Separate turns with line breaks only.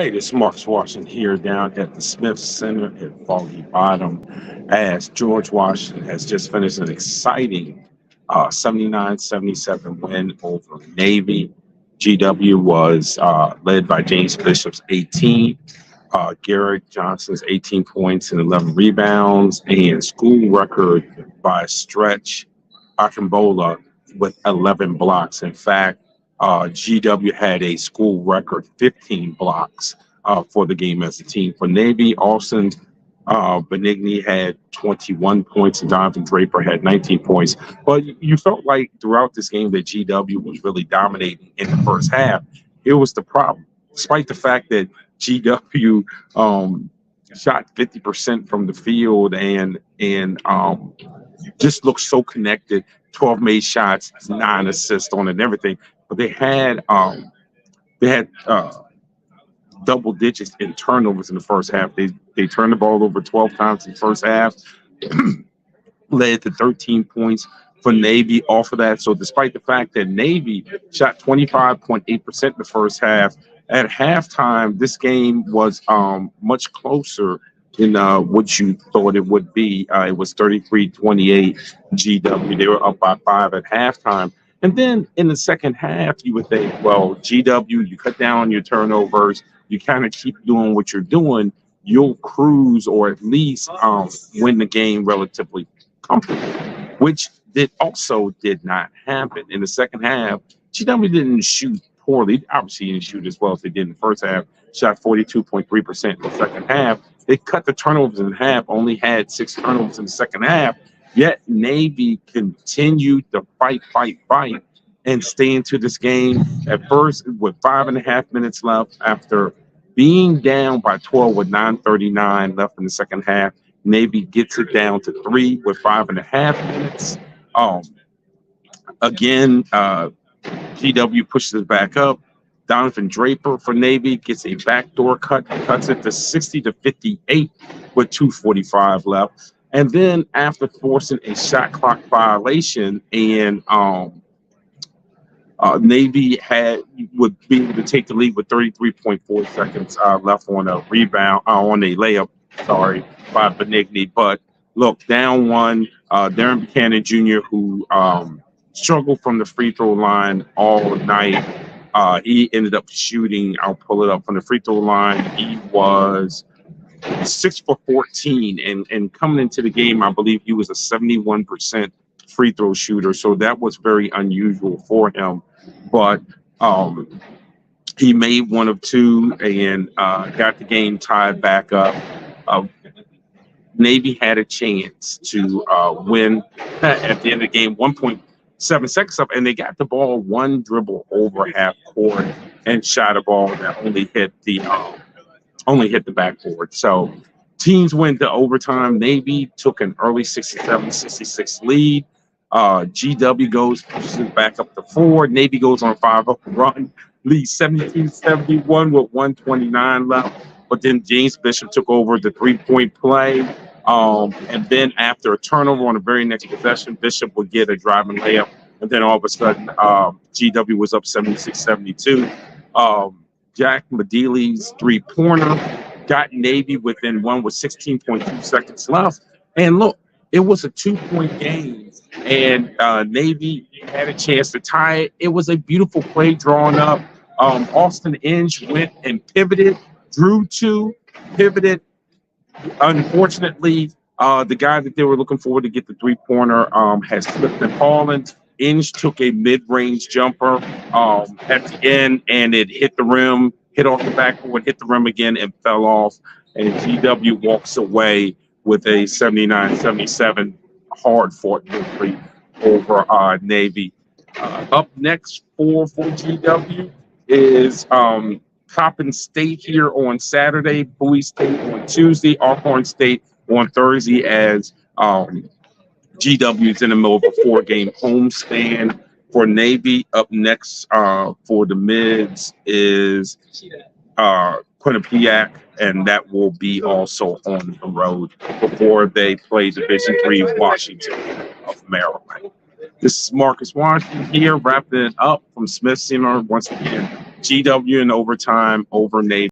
Hey, this is Marcus Washington here down at the Smith Center at Foggy Bottom as George Washington has just finished an exciting 79-77 win over Navy. GW was led by James Bishop's 18, Garrett Johnson's 18 points and 11 rebounds, and school record by Stretch Akimbola with 11 blocks. In fact, GW had a school record 15 blocks for the game as a team. For Navy, Austin Benigni had 21 points and Jonathan Draper had 19 points. But you felt like throughout this game that GW was really dominating in the first half. It was the problem, despite the fact that GW shot 50% from the field and just looked so connected. 12 made shots, 9 assists on it and everything. But they had double digits in turnovers in the first half. They turned the ball over 12 times in the first half, led to 13 points for Navy off of that. So despite the fact that Navy shot 25.8% in the first half, at halftime, this game was much closer than what you thought it would be. It was 33-28 GW. They were up by 5 at halftime. And then in the second half, you would think, well, GW, you cut down on your turnovers, you kind of keep doing what you're doing, you'll cruise or at least win the game relatively comfortably, which also did not happen. In the second half, GW didn't shoot poorly. Obviously, didn't shoot as well as they did in the first half, shot 42.3% in the second half. They cut the turnovers in half, only had 6 turnovers in the second half. Yet Navy continued to fight, and stay into this game. At first, with 5.5 minutes left, after being down by 12 with 9:39 left in the second half, Navy gets it down to 3 with 5.5 minutes. Again, GW pushes it back up. Donovan Draper for Navy gets a backdoor cut, cuts it to 60-58 with 2:45 left. And then after forcing a shot clock violation and Navy would be able to take the lead with 33.4 seconds left on a rebound, on a layup, by Benigni. But look, down one, Darren Buchanan Jr., who struggled from the free throw line all night, he ended up shooting, I'll pull it up from the free throw line. He was 6 for 14, and coming into the game, I believe he was a 71% free throw shooter, so that was very unusual for him. But he made 1 of 2 and got the game tied back up. Navy had a chance to win at the end of the game, 1.7 seconds up, and they got the ball 1 dribble over half court and shot a ball that only hit the backboard. So teams went to overtime. Navy took an early 67-66 lead. GW pushes it back up to 4. Navy goes on a 5-0 run, leads 17-71 with 1:29 left. But then James Bishop took over the 3-point play. And then after a turnover on the very next possession, Bishop would get a driving layup. And then all of a sudden, GW was up 76-72. Jack Medili's 3-pointer got Navy within 1 with 16.2 seconds left. And look, it was a 2-point game, and Navy had a chance to tie it. It was a beautiful play drawn up. Austin Inge went and pivoted, drew 2, pivoted. Unfortunately, the guy that they were looking for to get the 3-pointer has slipped and fallen. Inge took a mid-range jumper at the end, and it hit the rim, hit off the backboard, hit the rim again, and fell off. And GW walks away with a 79-77 hard-fought victory over Navy. Up next for GW is Coppin State here on Saturday, Bowie State on Tuesday, Alcorn State on Thursday, as GW is in the middle of a 4-game homestand. For Navy, up next for the mids is Quinnipiac, and that will be also on the road before they play Division III Washington of Maryland. This is Marcus Washington here, wrapping it up from Smith Center. Once again, GW in overtime over Navy.